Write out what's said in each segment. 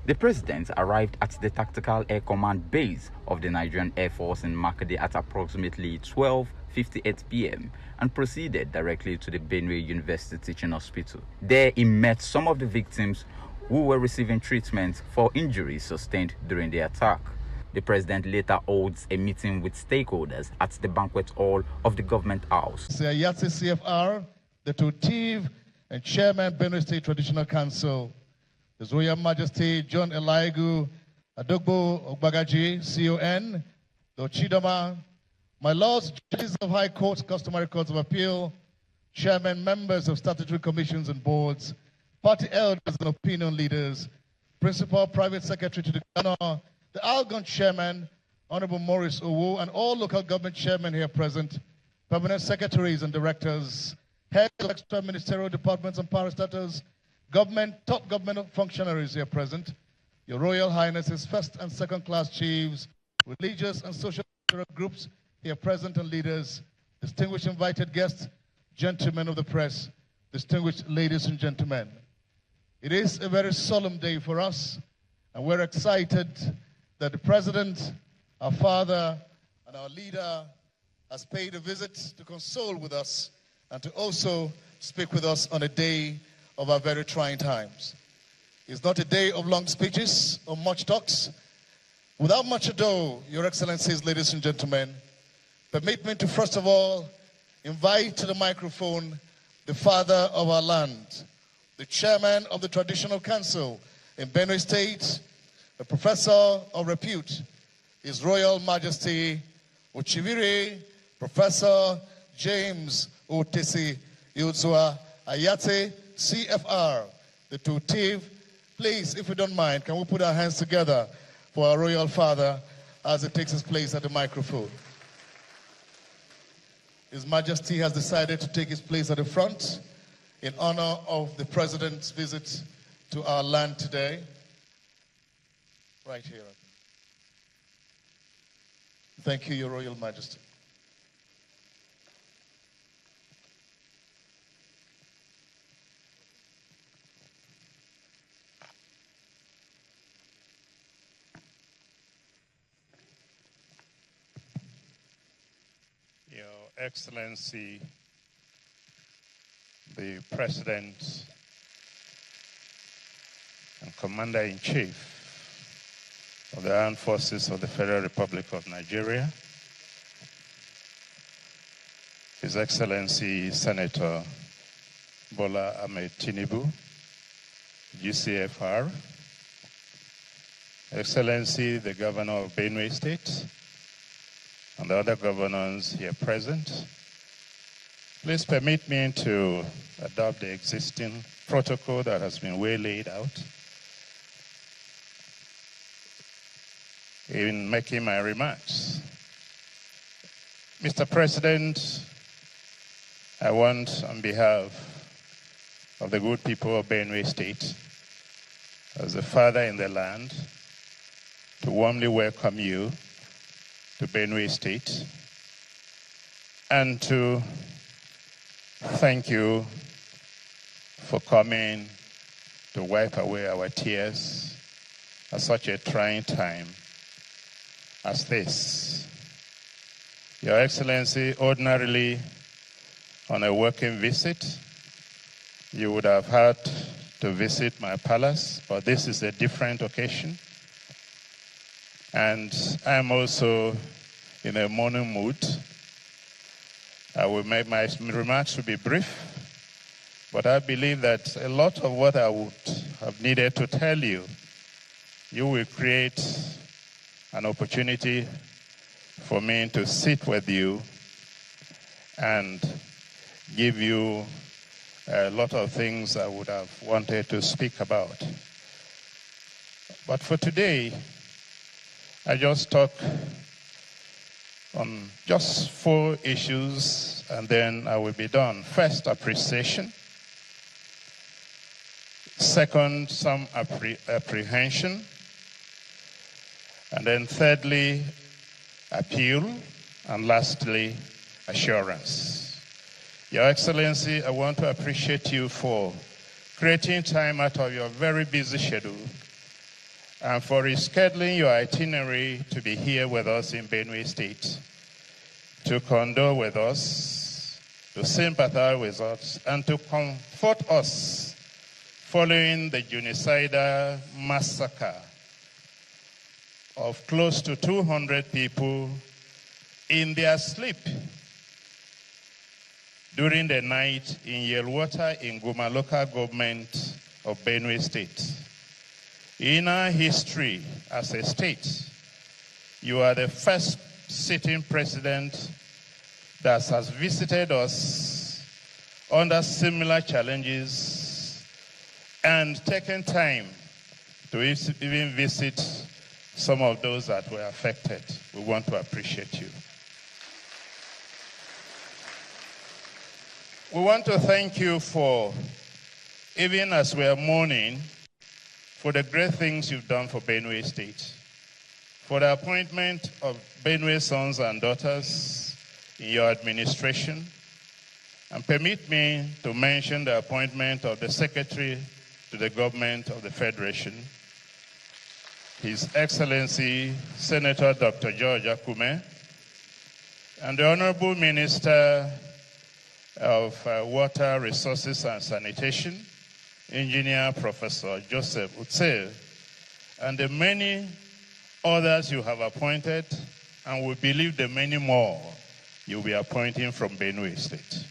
The president arrived at the Tactical Air Command base of the Nigerian Air Force in Makede at approximately 12:58 p.m. and proceeded directly to the Benue University Teaching Hospital. There he met some of the victims who were receiving treatment for injuries sustained during the attack. The president later holds a meeting with stakeholders at the banquet hall of the government house. Ayate CFR, the Tutiv and Chairman Benue State Traditional Council, His Royal Majesty John Elaigu Adogbo Ogbagaji, CON, the Chidama, my lords, judges of High Courts, customary courts of appeal, chairmen, members of statutory commissions and boards, party elders and opinion leaders, principal private secretary to the governor, the Algon chairman, Honorable Maurice Owo, and all local government chairmen here present, permanent secretaries and directors, heads of extra ministerial departments and parastatals, top government functionaries here present, Your Royal Highnesses, first and second class chiefs, religious and social groups here present and leaders, distinguished invited guests, gentlemen of the press, distinguished ladies and gentlemen. It is a very solemn day for us, and we're excited that the President, our father, and our leader has paid a visit to console with us and to also speak with us on a day of our very trying times. It's not a day of long speeches or much talks. Without much ado, Your Excellencies, ladies and gentlemen, permit me to first of all invite to the microphone the father of our land, the chairman of the Traditional Council in Benue State, a professor of repute, His Royal Majesty Ochiviri, Professor James Otesi Yuzua Ayate, CFR, the Tutiv. Please, if you don't mind, can we put our hands together for our royal father as he takes his place at the microphone. His Majesty has decided to take his place at the front in honor of the President's visit to our land today. Right here. Thank you, Your Royal Majesty. Your Excellency, the President and Commander-in-Chief of the Armed Forces of the Federal Republic of Nigeria, His Excellency Senator Bola Ahmed Tinubu, GCFR, Excellency the Governor of Benue State, and the other governors here present, please permit me to adopt the existing protocol that has been well laid out in making my remarks. Mr. President, I want, on behalf of the good people of Benue State, as a father in the land, to warmly welcome you to Benue State and to thank you for coming to wipe away our tears at such a trying time as this. Your Excellency, ordinarily on a working visit, you would have had to visit my palace, but this is a different occasion. And I'm also in a mourning mood. I will make my remarks to be brief, but I believe that a lot of what I would have needed to tell you, you will create an opportunity for me to sit with you and give you a lot of things I would have wanted to speak about. But for today, I just talk on just 4 issues, and then I will be done. First, appreciation. Second, some apprehension. And then thirdly, appeal. And lastly, assurance. Your Excellency, I want to appreciate you for creating time out of your very busy schedule and for rescheduling your itinerary to be here with us in Benue State, to condole with us, to sympathize with us, and to comfort us following the genocidal massacre of close to 200 people in their sleep during the night in Yelwater in Guma local government of Benue State. In our history as a state, you are the first sitting president that has visited us under similar challenges and taken time to even visit some of those that were affected. We want to appreciate you. We want to thank you for, even as we are mourning, for the great things you've done for Benue State, for the appointment of Benue sons and daughters in your administration. And permit me to mention the appointment of the Secretary to the Government of the Federation, His Excellency Senator Dr. George Akume, and the Honorable Minister of Water Resources and Sanitation, Engineer Professor Joseph Utse, and the many others you have appointed, and we believe the many more you'll be appointing from Benue State.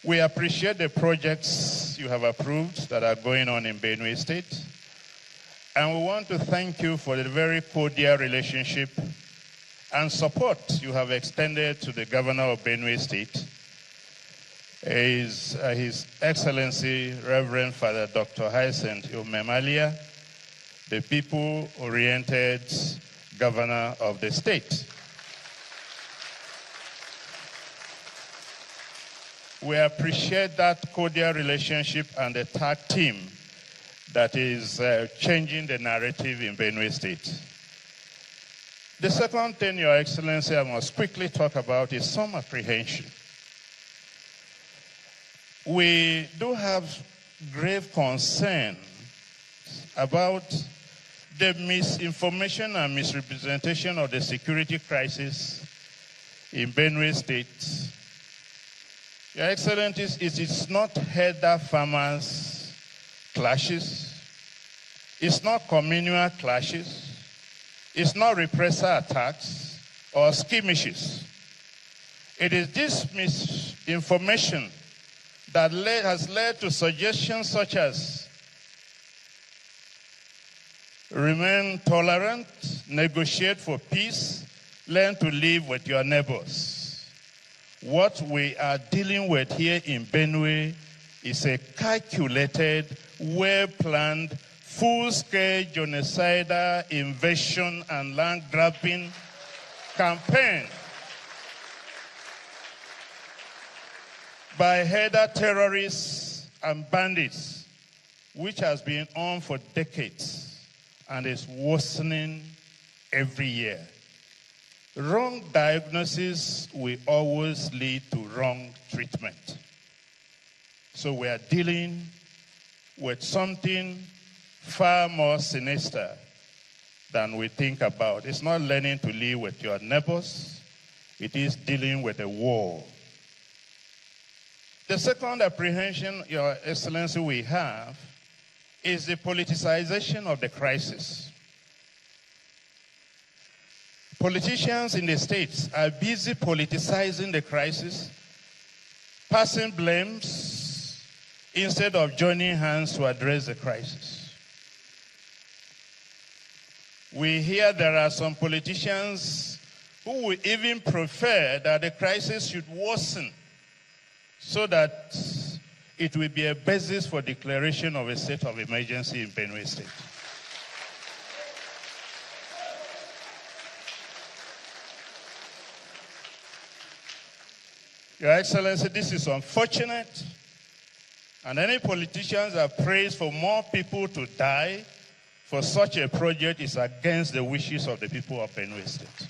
We appreciate the projects you have approved that are going on in Benue State, and we want to thank you for the very cordial relationship and support you have extended to the Governor of Benue State, His Excellency Reverend Father Dr. Hyacinth Umemalia, the people-oriented Governor of the state. We appreciate that cordial relationship and the tag team that is changing the narrative in Benue State. The second thing, Your Excellency, I must quickly talk about is some apprehension. We do have grave concern about the misinformation and misrepresentation of the security crisis in Benue State. Your Excellency, it is not herder farmers clashes, it's not communal clashes, it's not repressor attacks or skirmishes. It is this misinformation that has led to suggestions such as remain tolerant, negotiate for peace, learn to live with your neighbors. What we are dealing with here in Benue is a calculated, well-planned, full-scale genocidal invasion and land-grabbing campaign by herder terrorists and bandits, which has been on for decades and is worsening every year. Wrong diagnosis will always lead to wrong treatment. So we are dealing with something far more sinister than we think about. It's not learning to live with your neighbors. It is dealing with a war. The second apprehension, Your Excellency, we have is the politicization of the crisis. Politicians in the states are busy politicizing the crisis, passing blames instead of joining hands to address the crisis. We hear there are some politicians who would even prefer that the crisis should worsen so that it will be a basis for declaration of a state of emergency in Benue State. Your Excellency, this is unfortunate, and any politicians that prays for more people to die for such a project is against the wishes of the people of Benue State.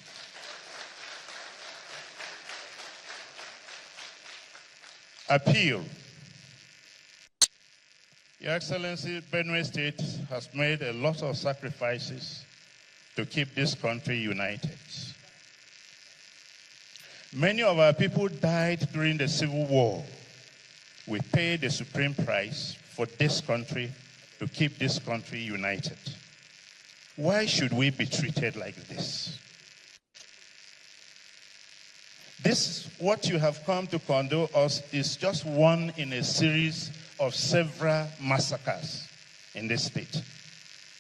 Appeal. Your Excellency, Benue State has made a lot of sacrifices to keep this country united. Many of our people died during the Civil War. We paid the supreme price for this country to keep this country united. Why should we be treated like this? This, what you have come to condole us, is just one in a series of several massacres in this state.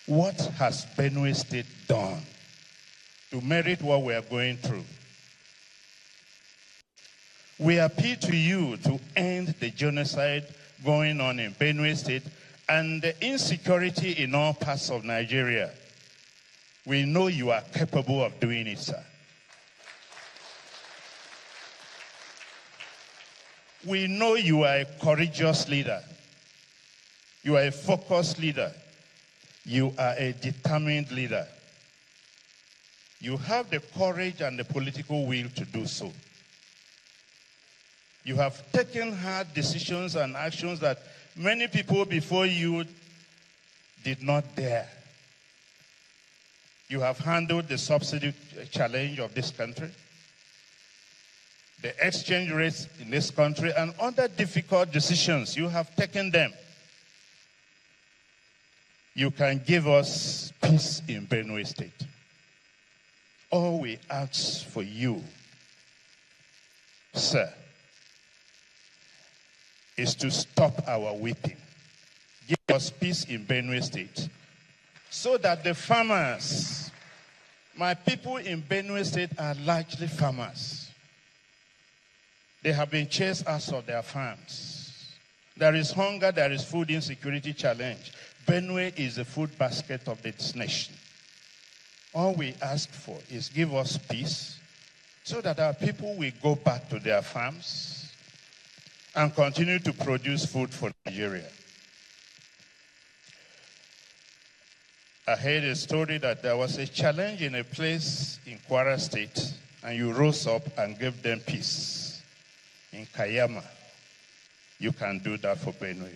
What has Benue State done to merit what we are going through? We appeal to you to end the genocide going on in Benue State and the insecurity in all parts of Nigeria. We know you are capable of doing it, sir. We know you are a courageous leader. You are a focused leader. You are a determined leader. You have the courage and the political will to do so. You have taken hard decisions and actions that many people before you did not dare. You have handled the subsidy challenge of this country, the exchange rates in this country, and other difficult decisions. You have taken them. You can give us peace in Benue State. All we ask for you, sir, is to stop our weeping. Give us peace in Benue State so that the farmers, my people in Benue State are largely farmers. They have been chased out of their farms. There is hunger, there is food insecurity challenge. Benue is the food basket of this nation. All we ask for is give us peace so that our people will go back to their farms and continue to produce food for Nigeria. I heard a story that there was a challenge in a place in Kwara State, and you rose up and gave them peace. In Kayama, you can do that for Benue.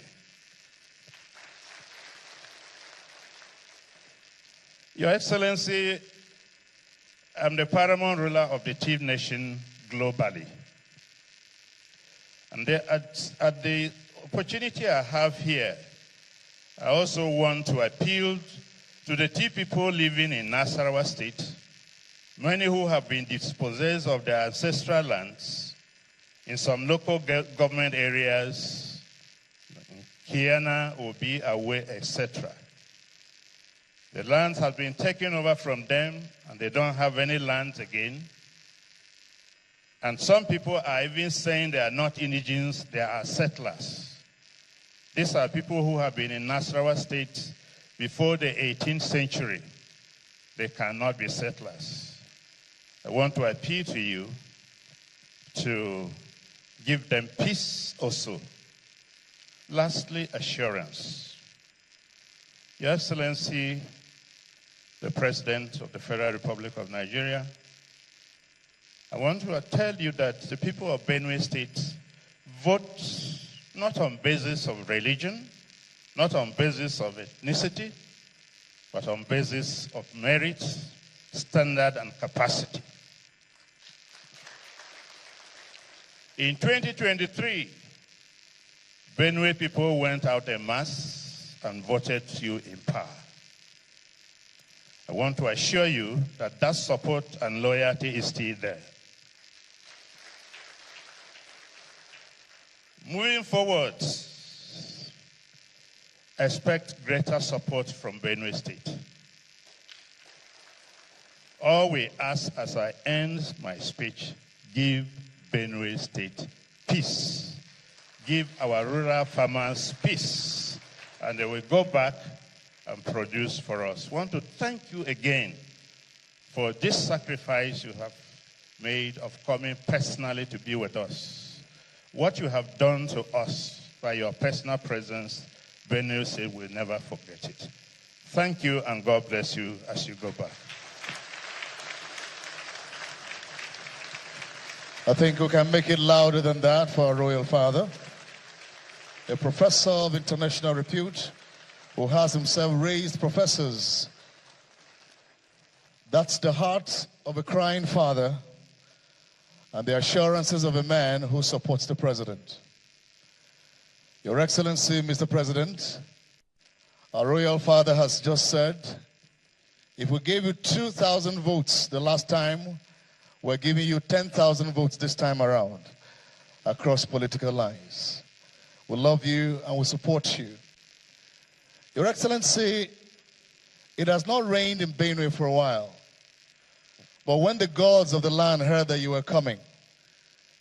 Your Excellency, I'm the paramount ruler of the Chief Nation globally. And at the opportunity I have here, I also want to appeal to the Tea people living in Nasarawa State, many who have been dispossessed of their ancestral lands in some local government areas, Kiana, Obi, Awe, etc. The lands have been taken over from them, and they don't have any lands again. And some people are even saying they are not indigenes, they are settlers. These are people who have been in Nasarawa State before the 18th century. They cannot be settlers. I want to appeal to you to give them peace also. Lastly, assurance. Your Excellency, the President of the Federal Republic of Nigeria, I want to tell you that the people of Benue State vote not on basis of religion, not on basis of ethnicity, but on basis of merit, standard, and capacity. In 2023, Benue people went out en masse and voted you in power. I want to assure you that that support and loyalty is still there. Moving forward, expect greater support from Benue State. All we ask as I end my speech, give Benue State peace. Give our rural farmers peace, and they will go back and produce for us. I want to thank you again for this sacrifice you have made of coming personally to be with us. What you have done to us by your personal presence, Benue State will never forget it. Thank you, and God bless you as you go back. I think we can make it louder than that for our Royal Father. a professor of international repute who has himself raised professors. That's the heart of a crying father and the assurances of a man who supports the president. Your Excellency, Mr. President, our royal father has just said, if we gave you 2,000 votes the last time, we're giving you 10,000 votes this time around across political lines. We love you and we support you. Your Excellency, it has not rained in Benue for a while. But when the gods of the land heard that you were coming,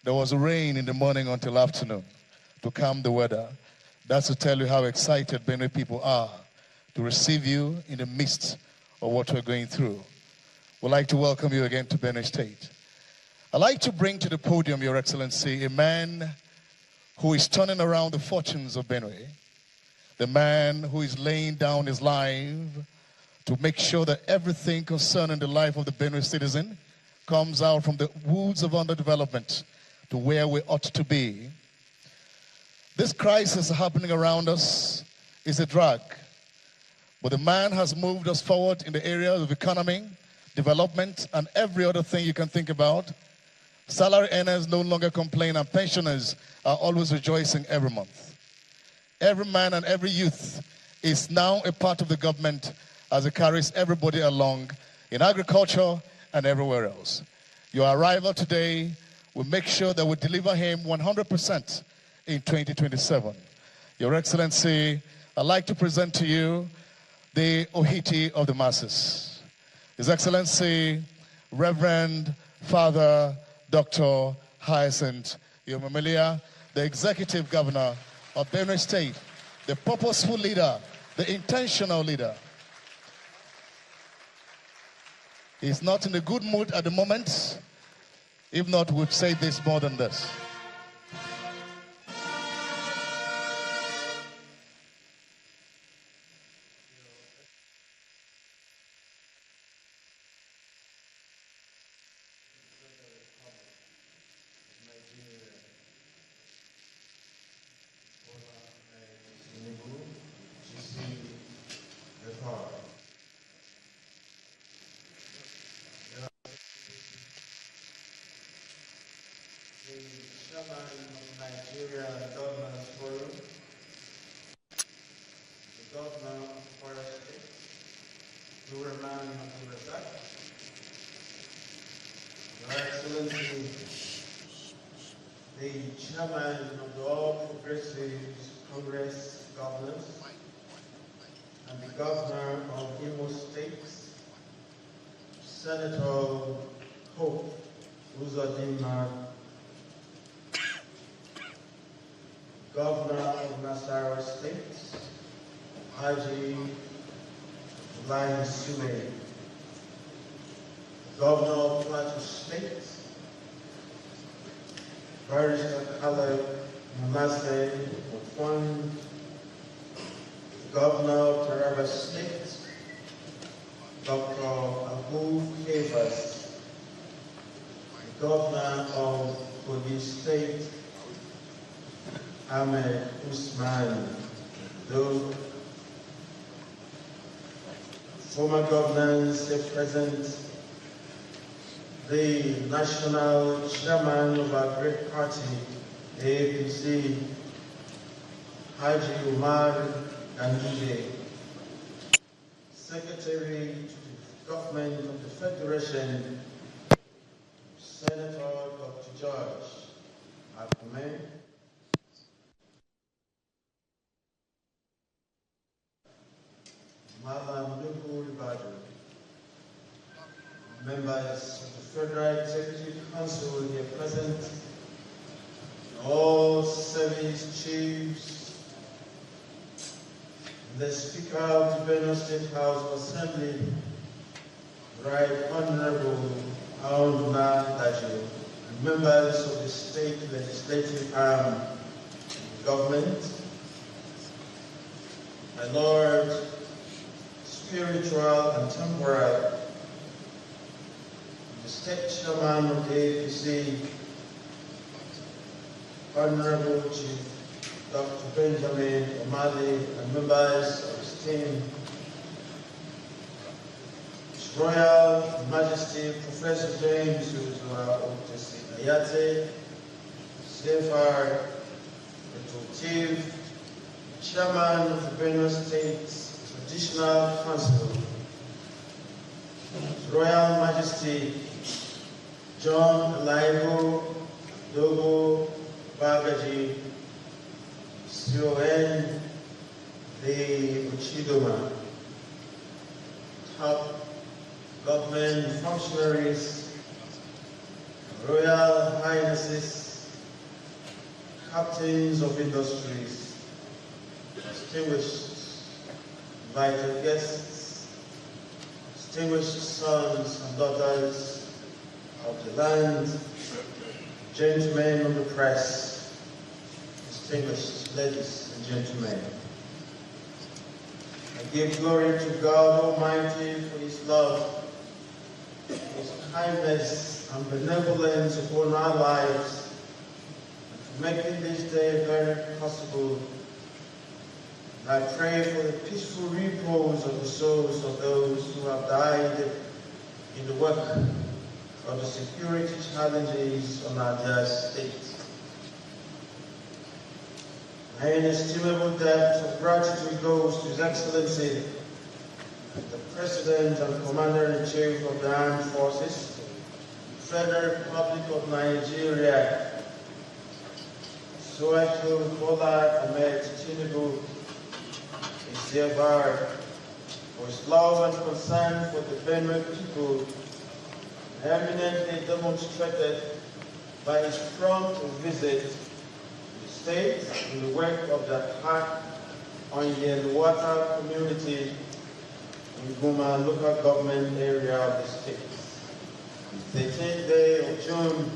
there was rain in the morning until afternoon to calm the weather. That's to tell you how excited Benue people are to receive you in the midst of what we're going through. We'd like to welcome you again to Benue State. I'd like to bring to the podium, Your Excellency, a man who is turning around the fortunes of Benue, the man who is laying down his life to make sure that everything concerning the life of the Benue citizen comes out from the woods of underdevelopment to where we ought to be. This crisis happening around us is a drag, but the man has moved us forward in the area of economy, development, and every other thing you can think about. Salary earners no longer complain, and pensioners are always rejoicing every month. Every man and every youth is now a part of the government as it carries everybody along in agriculture and everywhere else. Your arrival today will make sure that we deliver him 100% in 2027. Your Excellency, I'd like to present to you the Ohiti of the masses. His Excellency, Reverend Father Dr. Hyacinth Yomamelia, the Executive Governor of Benue State, the purposeful leader, the intentional leader. He's not in a good mood at the moment. If not, we'd say this more than this. Nigeria Governors Forum, the Governor of Forest State, Nuraman Abdulrazak, Your Excellency, the Chairman of the All Progressives Congress Governors, and the Governor of Imo State, Senator Hope Uzodinma, Governor of Nasarawa State, Haji Lai Sule, Governor of Plateau State, Barrister Caleb Manasseh Ofwan, Governor of Taraba State, Dr. Abu Kavas, Governor of Kogi State, Ahmed Usman, those former governors, the present, the national chairman of our great party, the APC, Haji Umar Ganije, Secretary to the Government of the Federation, Senator Dr. George Akume, Madam Nubu Ribadu, members of the Federal Executive Council here present, all service chiefs, the Speaker of the Benue State House of Assembly, Right Honorable Aouna Dajo, and members of the state legislative arm of government, my Lord, spiritual and temporal, the state chairman of the APC, Honorable Chief Dr. Benjamin O'Malley, and members of his team, His Royal Majesty Professor James Uzua Otesi Ayate, CFR, Executive Chairman of the Benue State Traditional Council, His Royal Majesty John Laigo Dogo Bagaji, CON, the Uchidoma, top government functionaries, Royal Highnesses, captains of industries, distinguished invited guests, distinguished sons and daughters of the land, gentlemen of the press, distinguished ladies and gentlemen. I give glory to God Almighty for His love, His kindness and benevolence upon our lives, and for making this day very possible. And I pray for the peaceful repose of the souls of those who have died in the work of the security challenges on our dear state. My inestimable debt of gratitude goes to His Excellency, the President and Commander-in-Chief of the Armed Forces, Federal Republic of Nigeria, Soweto Bola Ahmed Tinubu, CFR, for his love and concern for the Benue people, eminently demonstrated by his prompt visit to the state in the wake of the attack on Yelwater community in Guma local government area of the state. The 13th day of June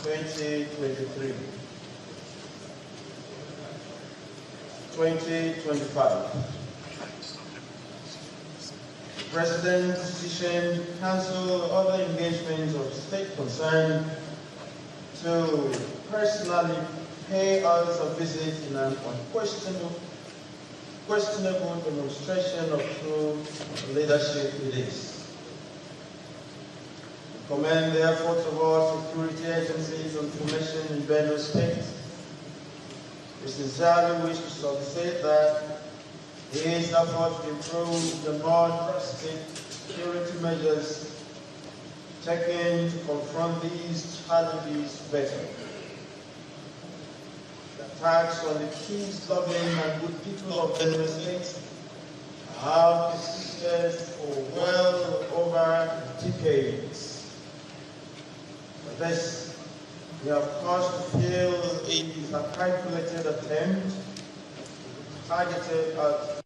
2023. 2025. The President's decision to cancel other engagements of the state concerned to personally pay us a visit in an questionable demonstration of true leadership it is. We commend the efforts of all security agencies and information in Benue State. We sincerely wish to solicit that these efforts to improve the more drastic security measures taken to confront these challenges better. The attacks on the peace-loving and good people of Benue State have persisted for well over decades. For this, we have cause to feel it is a calculated attempt targeted at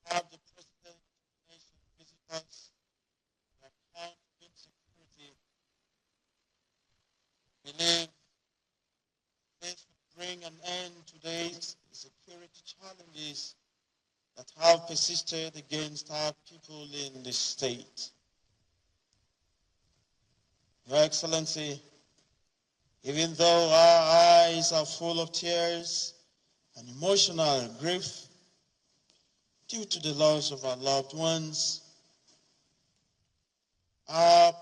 have the President of the nation visit us to account for insecurity. We believe this will bring an end to today's security challenges that have persisted against our people in the state. Your Excellency, even though our eyes are full of tears and emotional grief due to the loss of our loved ones, our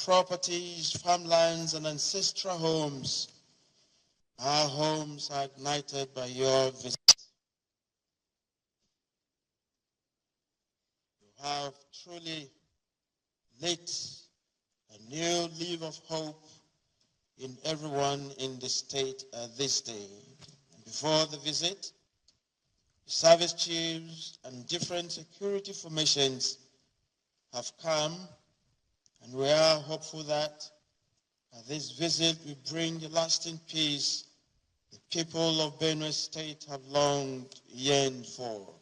properties, farmlands, and ancestral homes, our homes are ignited by your visit. You have truly lit a new leaf of hope in everyone in the state this day. And before the visit, the service chiefs and different security formations have come, and we are hopeful that this visit will bring the lasting peace the people of Benue State have long yearned for.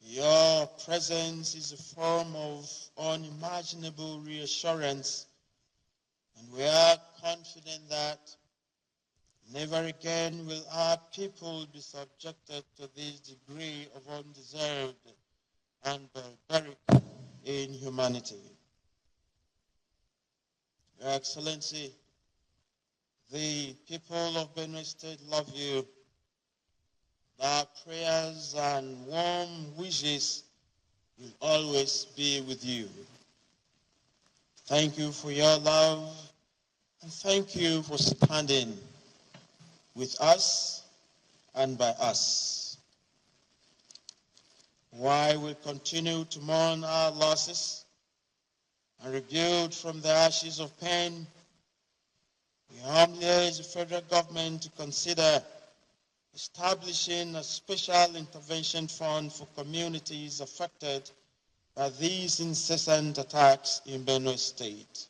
Your presence is a form of unimaginable reassurance, and We are confident that never again will our people be subjected to this degree of undeserved and barbaric inhumanity. Your Excellency, the people of Benue State love you. Our prayers and warm wishes will always be with you. Thank you for your love, and thank you for standing with us and by us. While we continue to mourn our losses and rebuild from the ashes of pain, we humbly urge the federal government to consider establishing a special intervention fund for communities affected by these incessant attacks in Benue State.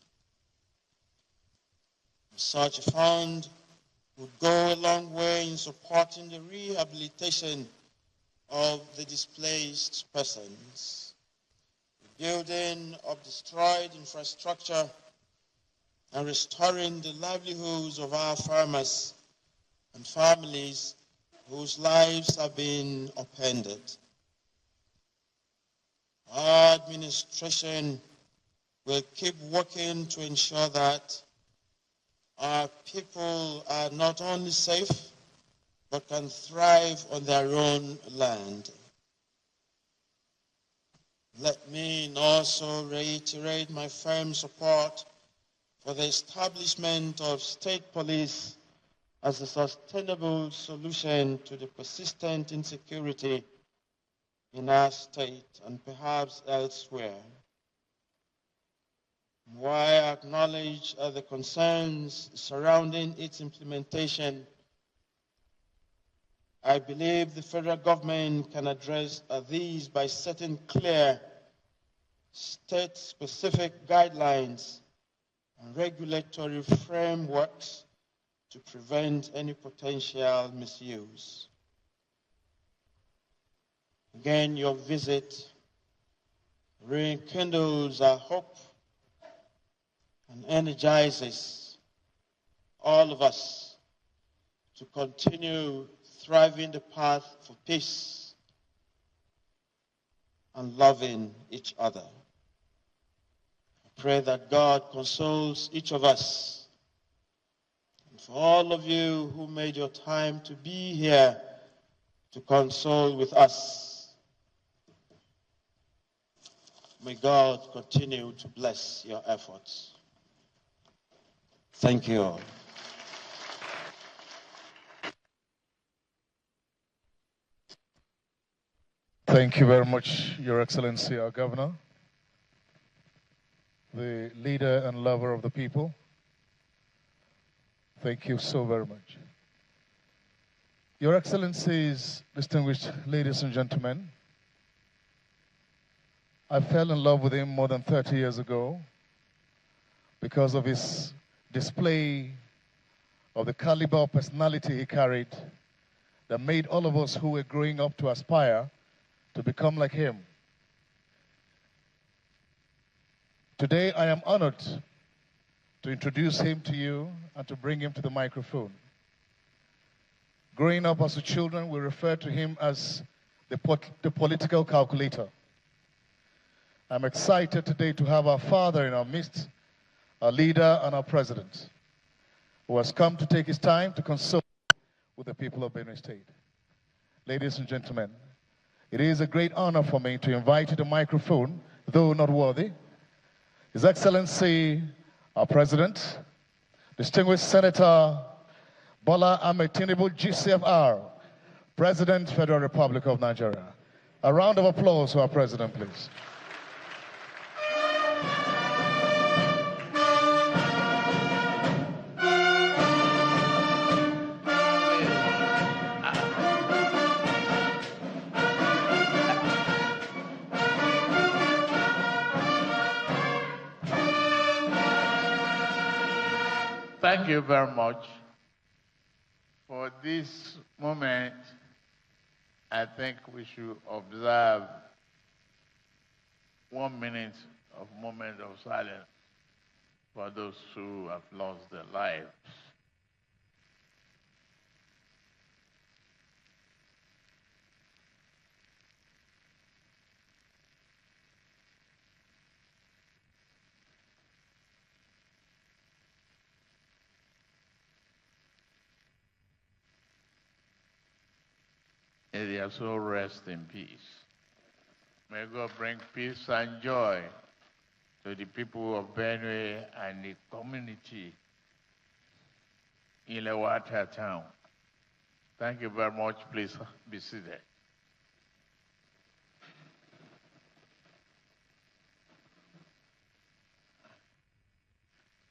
Such a fund would go a long way in supporting the rehabilitation of the displaced persons, rebuilding of destroyed infrastructure, and restoring the livelihoods of our farmers and families whose lives have been upended. Our administration will keep working to ensure that our people are not only safe, but can thrive on their own land. Let me also reiterate my firm support for the establishment of state police as a sustainable solution to the persistent insecurity in our state and perhaps elsewhere. While I acknowledge the concerns surrounding its implementation, I believe the federal government can address these by setting clear state-specific guidelines and regulatory frameworks to prevent any potential misuse. Again, your visit rekindles our hope and energizes all of us to continue thriving the path for peace and loving each other. I pray that God consoles each of us. And for all of you who made your time to be here to console with us, may God continue to bless your efforts. Thank you all. Thank you very much, Your Excellency, our Governor, the leader and lover of the people. Thank you so very much. Your Excellencies, distinguished ladies and gentlemen, I fell in love with him more than 30 years ago because of his display of the caliber of personality he carried that made all of us who were growing up to aspire to become like him. Today, I am honored to introduce him to you and to bring him to the microphone. Growing up as children, we refer to him as the political calculator. I'm excited today to have our father in our midst, our leader and our president, who has come to take his time to consult with the people of Benue State. Ladies and gentlemen, it is a great honor for me to invite you to the microphone, though not worthy, His Excellency, our President, distinguished Senator Bola Ahmed Tinubu, GCFR, President, Federal Republic of Nigeria. A round of applause for our President, please. Thank you very much. For this moment, I think we should observe 1 minute of moment of silence. for those who have lost their lives. May their soul rest in peace. May God bring peace and joy to the people of Benue and the community in Lewata town. Thank you very much. Please be seated.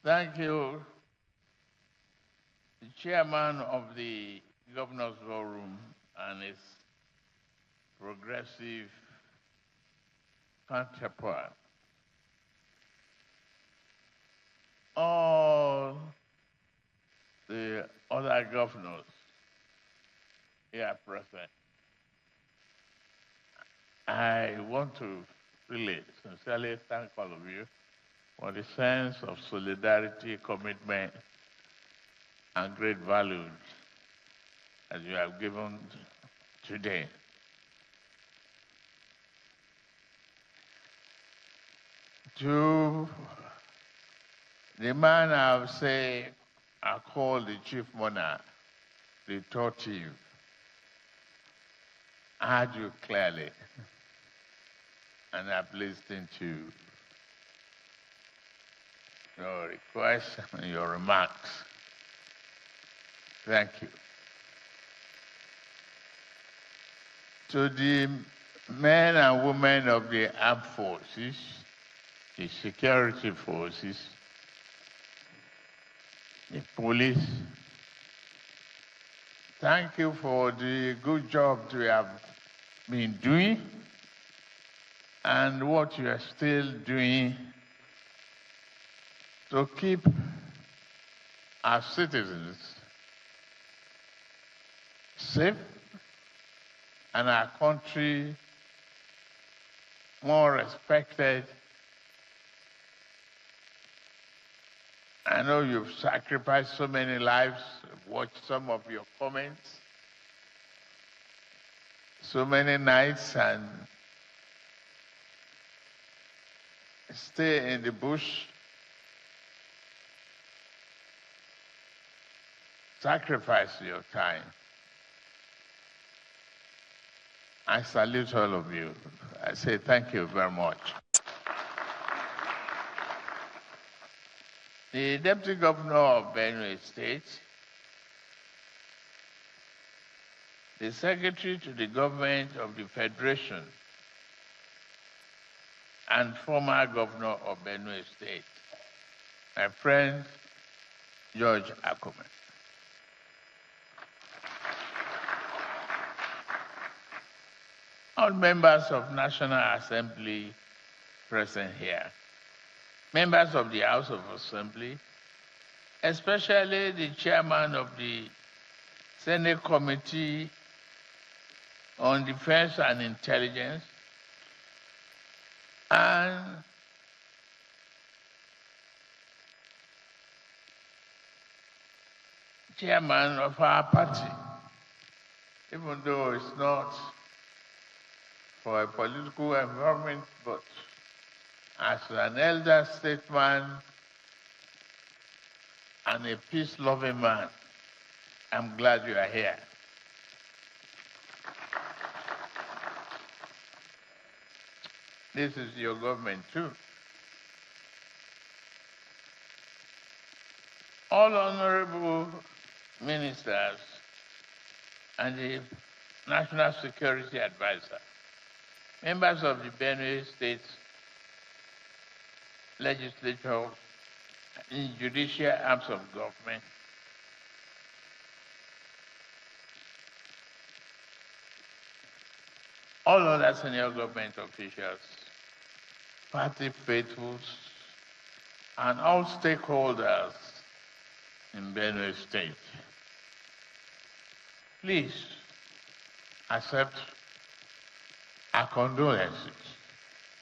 Thank you, the chairman of the Governor's Ballroom and his progressive counterpart. All the other governors here present. I want to really sincerely thank all of you for the sense of solidarity, commitment, and great values that you have given today. To the man I say I call the chief monarch, the tortive, I heard you clearly, and I've listened to your requests and your remarks. Thank you. To the men and women of the armed forces, the security forces, the police, thank you for the good job you have been doing and what you are still doing to keep our citizens safe and our country more respected. I know you've sacrificed so many lives. I've watched some of your comments. So many nights and stay in the bush. Sacrifice your time. I salute all of you. I say thank you very much. The Deputy Governor of Benue State, the Secretary to the Government of the Federation, and former Governor of Benue State, my friend George Akume. All members of National Assembly present here, members of the House of Assembly, especially the chairman of the Senate Committee on Defense and Intelligence, and chairman of our party, even though it's not for a political environment, but as an elder statesman and a peace-loving man, I'm glad you are here. This is your government too. All honorable ministers and the National Security Advisor, members of the Benue State Legislature and judicial arms of government, all other senior government officials, party faithfuls, and all stakeholders in Benue State. Please accept our condolences,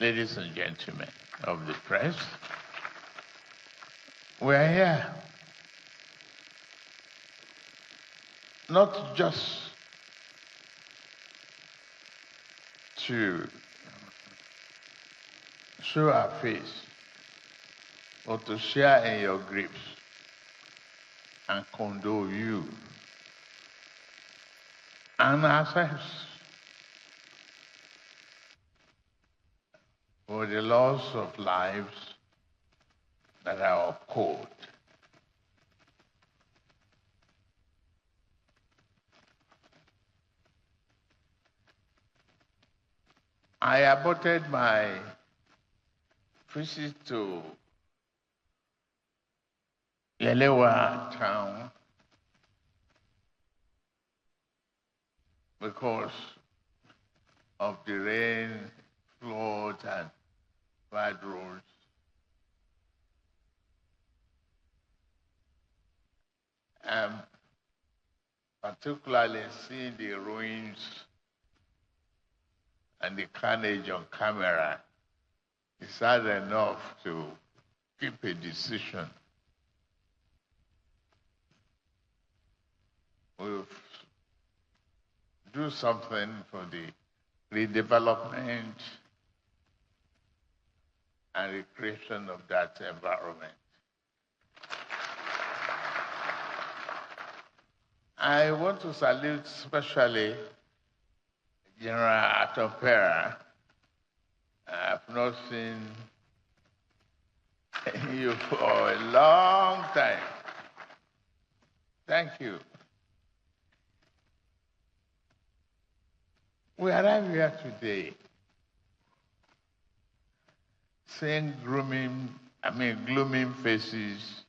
ladies and gentlemen of the press, We're here not just to show our face, but to share in your griefs and condole you and ourselves for the loss of lives that are occurred. I aborted my visit to Yelewa town because of the rain, flood, and bad roads. Particularly seeing the ruins and the carnage on camera is hard enough to keep a decision. We'll do something for the redevelopment and recreation of that environment. I want to salute especially General Atopera. I've not seen you for a long time. Thank you. We arrive here today seeing gloomy faces.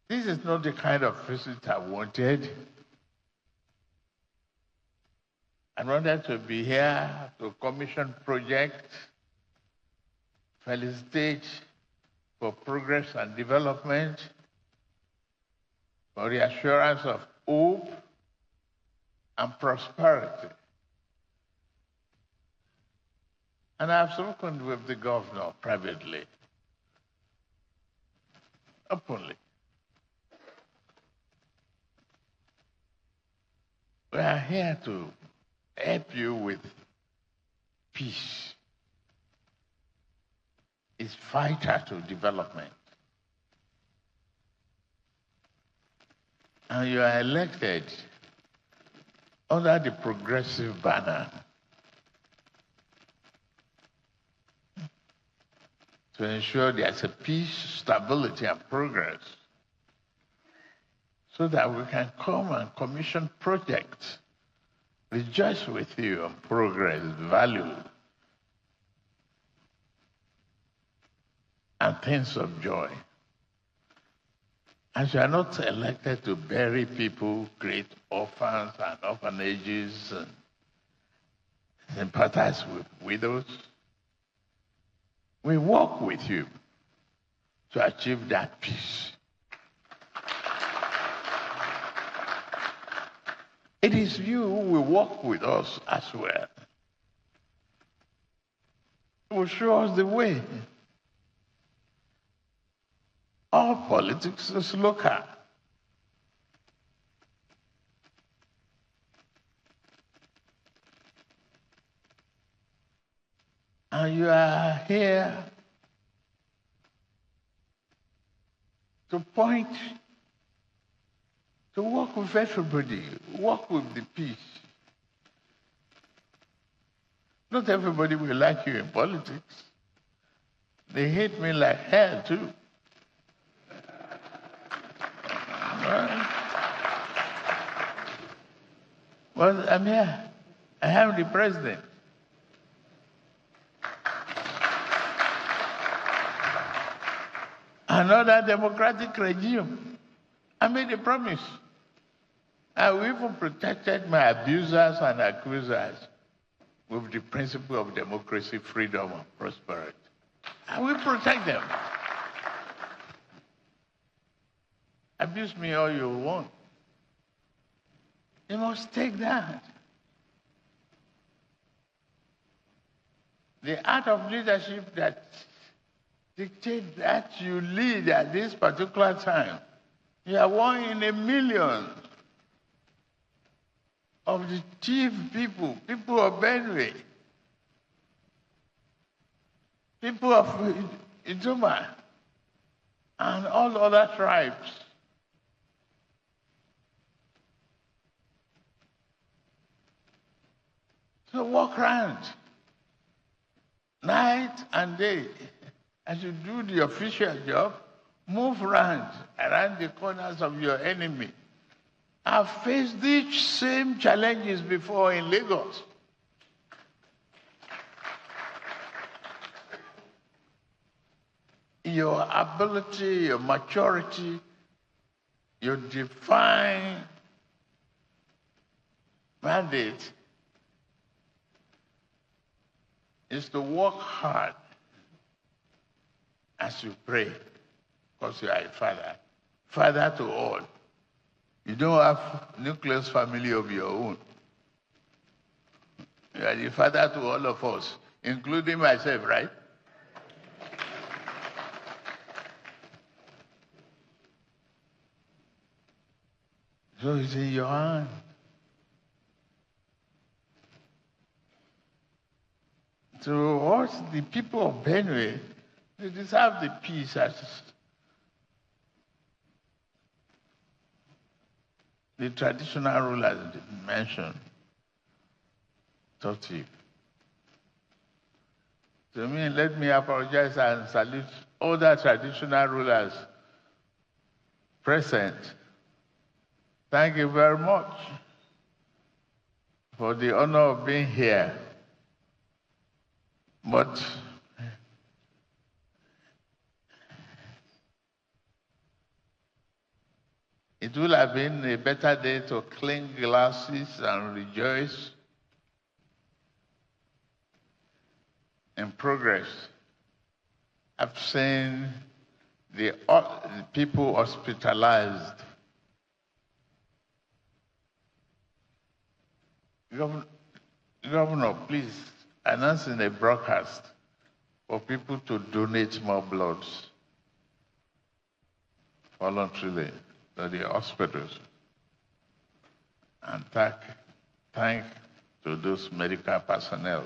This is not the kind of visit I wanted. I wanted to be here to commission projects, felicitate for progress and development, for reassurance of hope and prosperity. And I've spoken with the governor privately, openly. We are here to help you with peace. It's vital to development. And you are elected under the progressive banner to ensure there's a peace, stability, and progress, so that we can come and commission projects, rejoice with you on progress, value, and things of joy. As you are not elected to bury people, create orphans and orphanages, and sympathize with widows, we work with you to achieve that peace. It is you who will work with us as well. You will show us the way. All politics is local. And you are here to point, to work with everybody, work with the peace. Not everybody will like you in politics. They hate me like hell too. Well, I'm here. I am the president. Another democratic regime. I made a promise. I even protected my abusers and accusers with the principle of democracy, freedom, and prosperity. I will protect them. Abuse me all you want. You must take that. The art of leadership that dictate that you lead at this particular time. You are one in a million of the chief people of Benue, people of Idoma, and all other tribes. So walk around night and day as you do the official job. Move around the corners of your enemy. I've faced these same challenges before in Lagos. Your ability, your maturity, your divine mandate is to work hard as you pray, because you are a father. Father to all. You don't have nucleus family of your own. You are the father to all of us, including myself, right? So it's in your hand. So what the people of Benue, they deserve the peace as the traditional rulers mentioned. Taught you. To me, let me apologize and salute all the traditional rulers present. Thank you very much for the honor of being here. But it would have been a better day to clink glasses and rejoice in progress. I've seen the people hospitalized. Governor, please announce in a broadcast for people to donate more blood voluntarily to the hospitals. And thank to those medical personnel.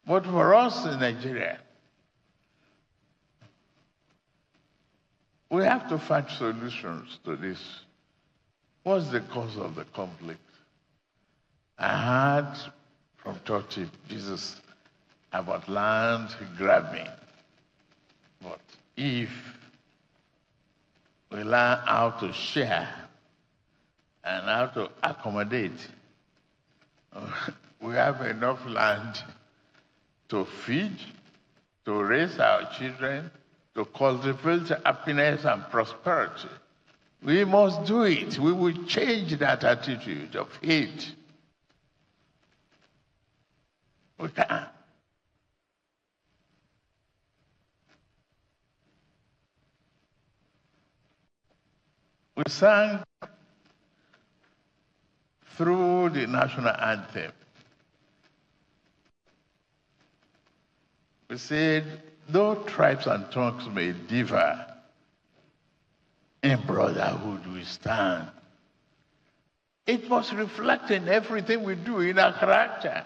But for us in Nigeria, we have to find solutions to this. What's the cause of the conflict? I heard from Church Jesus about land grabbing. But if we learn how to share and how to accommodate, we have enough land to feed, to raise our children, to cultivate happiness and prosperity. We must do it. We will change that attitude of hate. We can. We sang through the national anthem. We said, though tribes and tongues may differ, in brotherhood we stand. It must reflect in everything we do, in our character.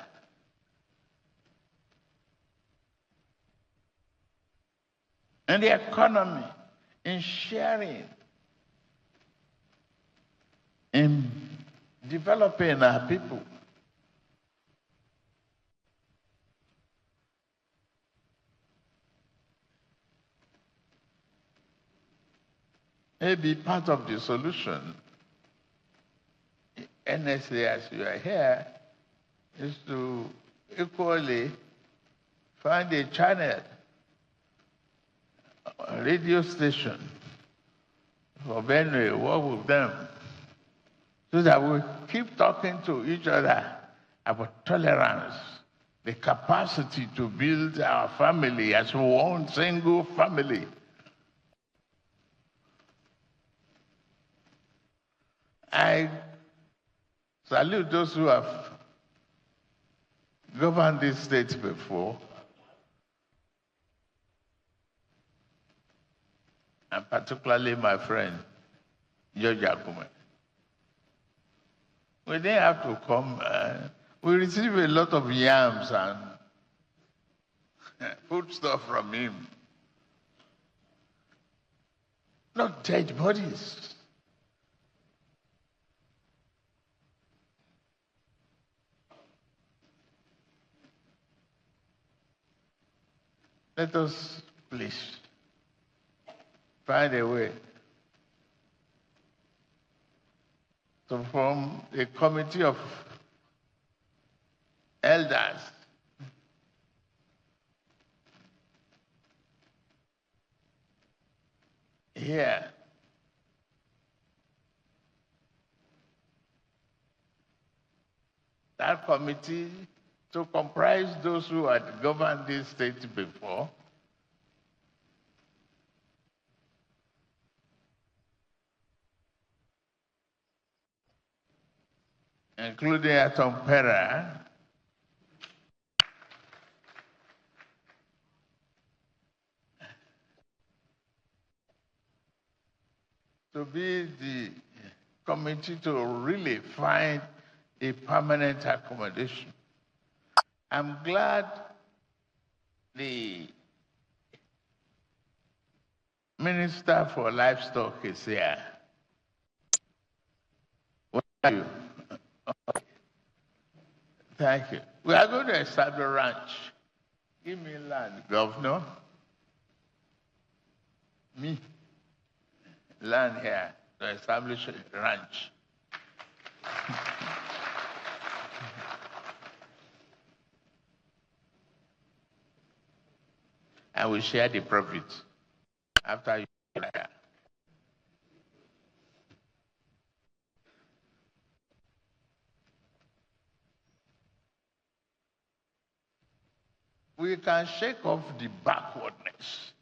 In the economy, in sharing, in developing our people. Maybe part of the solution, NSA, as you are here, is to equally find a channel, a radio station for Benue, work with them, so that we keep talking to each other about tolerance, the capacity to build our family as one single family. I salute those who have governed this state before and particularly my friend, George Akume. We didn't have to come. We received a lot of yams and food stuff from him. Not dead bodies. Let us please find a way to form a committee of elders here that committee to comprise those who had governed this state before, including Atom Pera, to be the committee to really find a permanent accommodation. I'm glad the Minister for Livestock is here. Where are you? Okay. Thank you. We are going to establish a ranch. Give me land, Governor. Me. Land here to establish a ranch. And we share the profits after you retire. We can shake off the backwardness.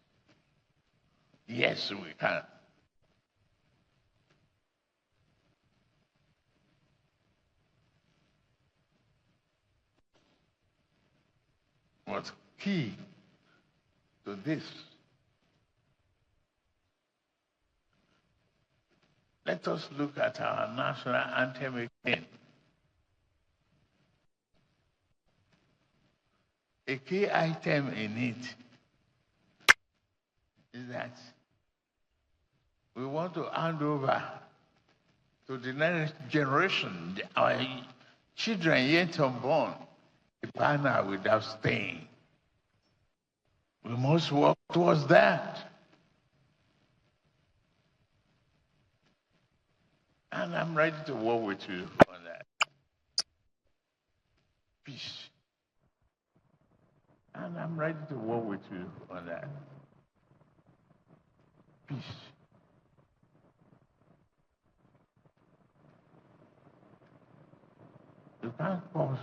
Yes, we can. What's key to this? Let us look at our national anthem again. A key item in it is that we want to hand over to the next generation, our children yet unborn, a banner without stain. We must work towards that. And I'm ready to work with you on that. Peace. And I'm ready to work with you on that. Peace. You can't pause.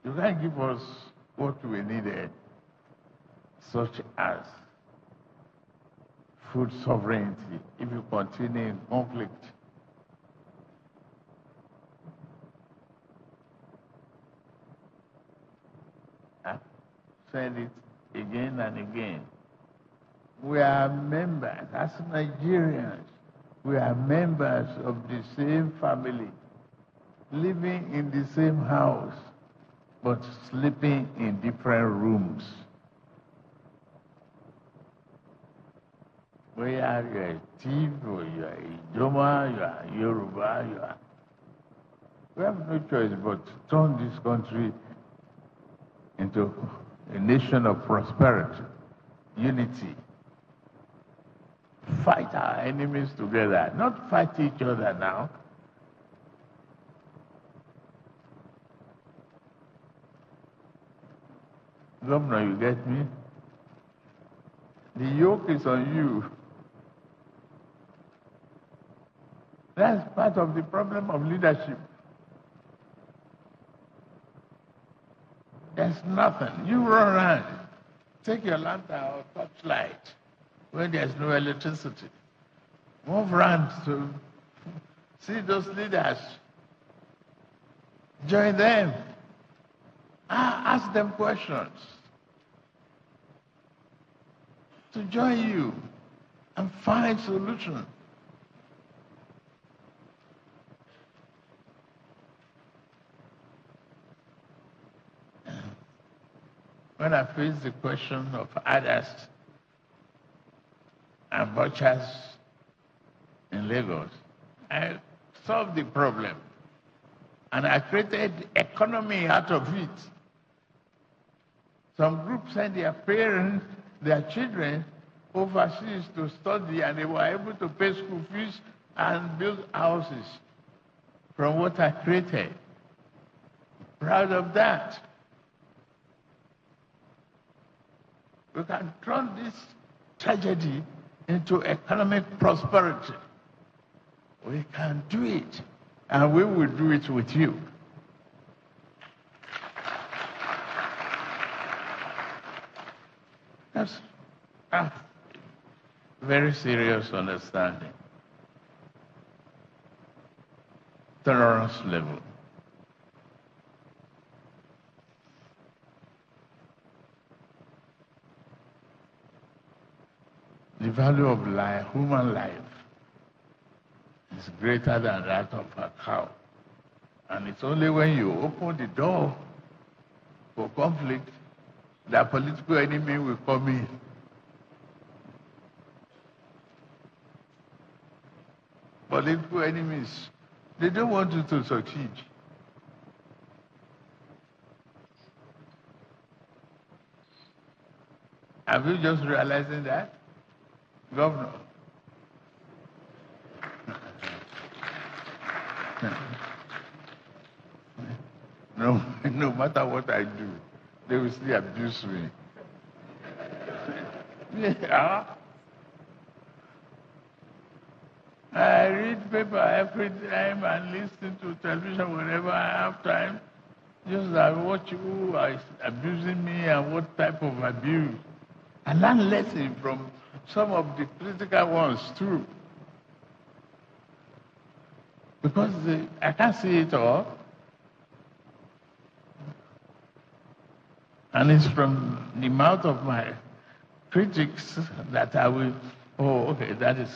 You can't give us what we needed, such as food sovereignty, if you continue in conflict. I said it again and again. We are members, as Nigerians, we are members of the same family, living in the same house, but sleeping in different rooms. Whether you are a Tiv, or you are a Joma, you are a Yoruba, you are. We have no choice but to turn this country into a nation of prosperity, unity. Fight our enemies together, not fight each other now. Governor, you get me? The yoke is on you. That's part of the problem of leadership. There's nothing. You run around, take your lantern or torchlight when there's no electricity. Move around to see those leaders. Join them. Ask them questions. To join you. and find solutions. When I face the question of others and butchers in Lagos, I solved the problem. And I created economy out of it. Some groups sent their parents, their children, overseas to study, and they were able to pay school fees and build houses from what I created. Proud of that. We can turn this tragedy into economic prosperity. We can do it, and we will do it with you. That's a very serious understanding. Tolerance level. The value of life, human life, is greater than that of a cow. And it's only when you open the door for conflict that political enemy will come in. Political enemies, they don't want you to succeed. Have you just realizing that? Governor. No matter what I do, they will still abuse me. Yeah. I read paper every time and listen to television whenever I have time. Just I watch who are abusing me and what type of abuse. I learn lessons from some of the critical ones too. Because I can't see it all. And it's from the mouth of my critics that I will, oh, okay, that is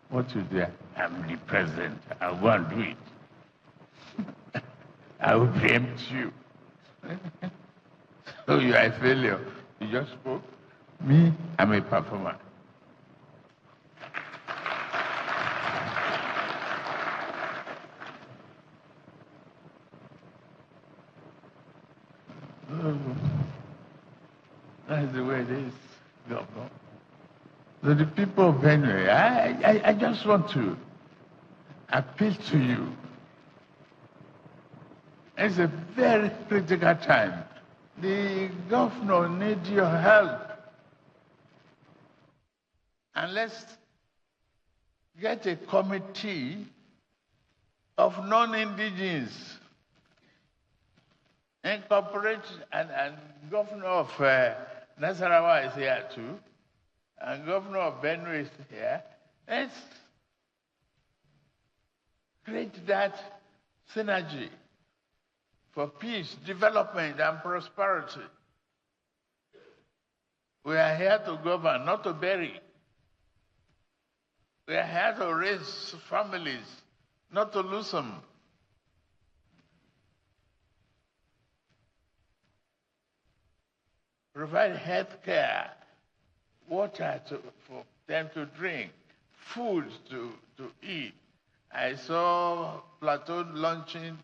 what you do. I'm the president. I'll go and do it. I will preempt you. So you are a failure. You just spoke. Me, I'm a performer. That's the way it is, Governor. So the people of Benue, I just want to appeal to you. It's a very critical time. The governor needs your help. And let's get a committee of non-indigenous. Incorporate, and governor of Nasarawa is here too, and governor of Benue is here. Let's create that synergy for peace, development, and prosperity. We are here to govern, not to bury. We are here to raise families, not to lose them. Provide health care, water for them to drink, food to eat. I saw Plateau launching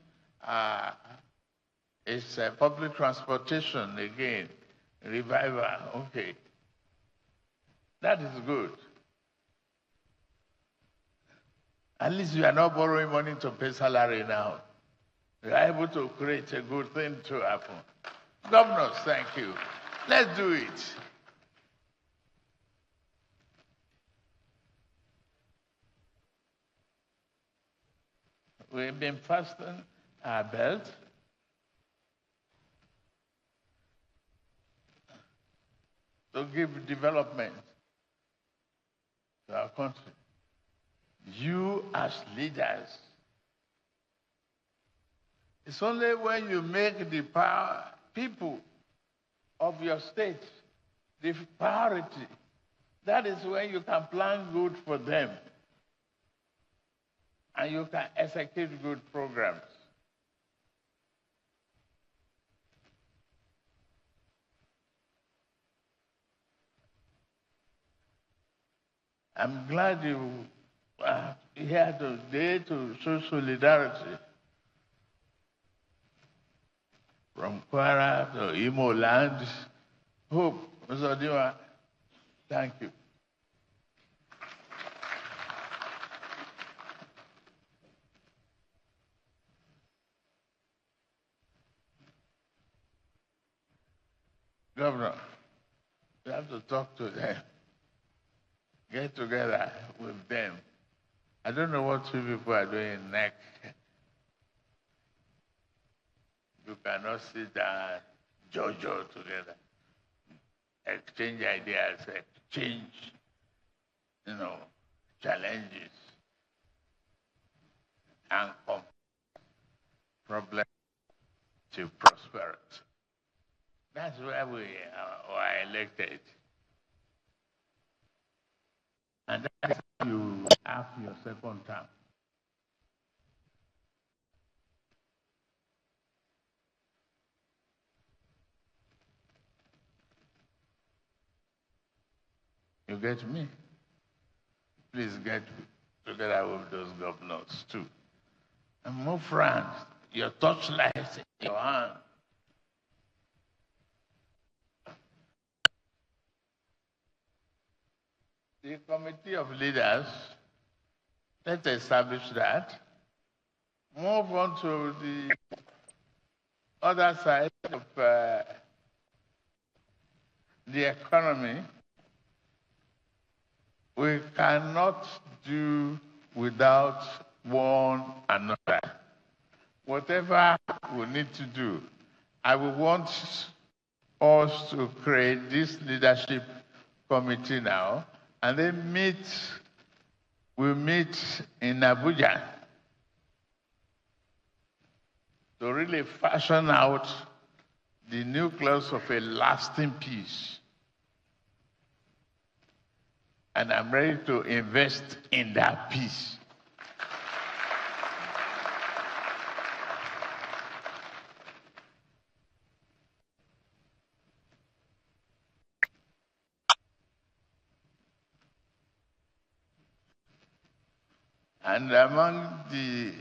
its public transportation again, revival, okay. That is good. At least you are not borrowing money to pay salary now. You are able to create a good thing to happen. Governors, thank you. Let's do it. We've been fastening our belt. To give development to our country. You as leaders. It's only when you make the people of your state the priority That is when you can plan good for them and you can execute good programs. I'm glad you are here today to show solidarity from Kwara to Imo land. Hope, Mr. Dima, thank you. Governor, you have to talk to them. Get together with them. I don't know what two people are doing in NEC. You cannot sit down, Jojo together, exchange ideas, exchange, challenges, and come problem to prosperity. That's where we were elected. And that's how you have your second term. You get me? Please get together with those governors too. And move France, your torchlight in your hand. The committee of leaders, let's establish that. Move on to the other side of the economy. We cannot do without one another. Whatever we need to do, I will want us to create this leadership committee now, and then we'll meet in Abuja to really fashion out the nucleus of a lasting peace. And I'm ready to invest in that peace. And among the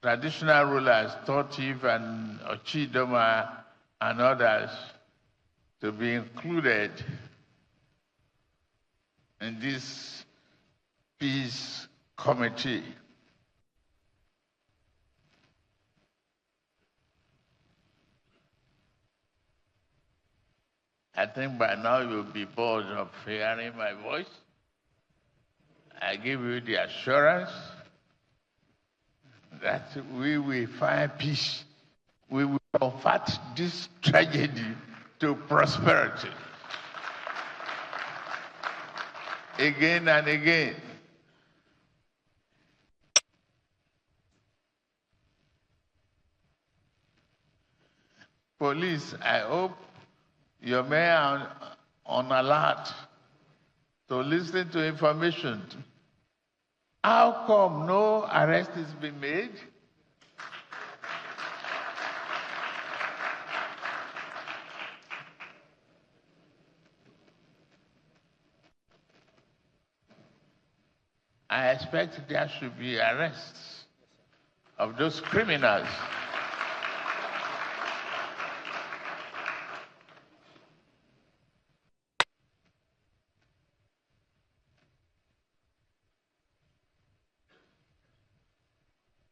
traditional rulers, Totif and Ochidoma and others, to be included in this peace committee. I think by now you'll be bored of hearing my voice. I give you the assurance that we will find peace. We will convert this tragedy to prosperity. Again and again. Police, I hope your men are on alert to listen to information. How come no arrest has been made? I expect there should be arrests of those criminals.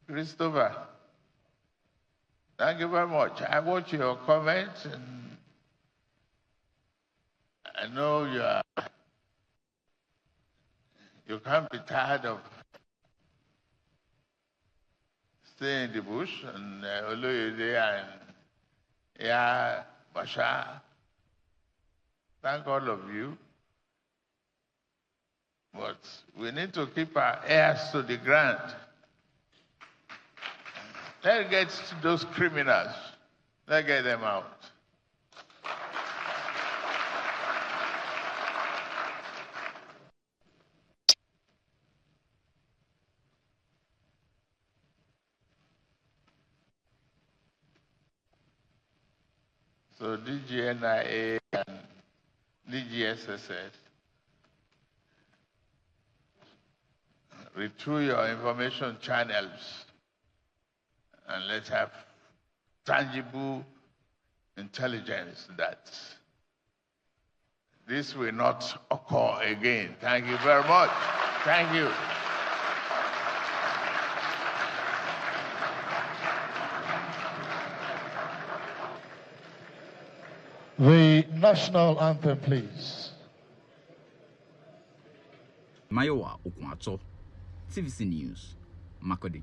Christopher, thank you very much. I watch your comments and I know you can't be tired of staying in the bush, and Oloyede and Bashar. Thank all of you. But we need to keep our ears to the ground. Let's get those criminals. Let's get them out. So DGNIA and DGSSS, retool your information channels and let's have tangible intelligence that this will not occur again. Thank you very much. Thank you. The national anthem, please. Mayowa Okwato, TVC News, Makodi.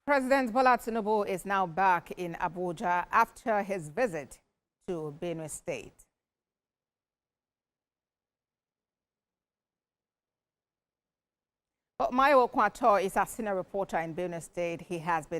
President Bola Tinubu is now back in Abuja after his visit to Benue State. But Mayowa Okwato is a senior reporter in Benue State. He has been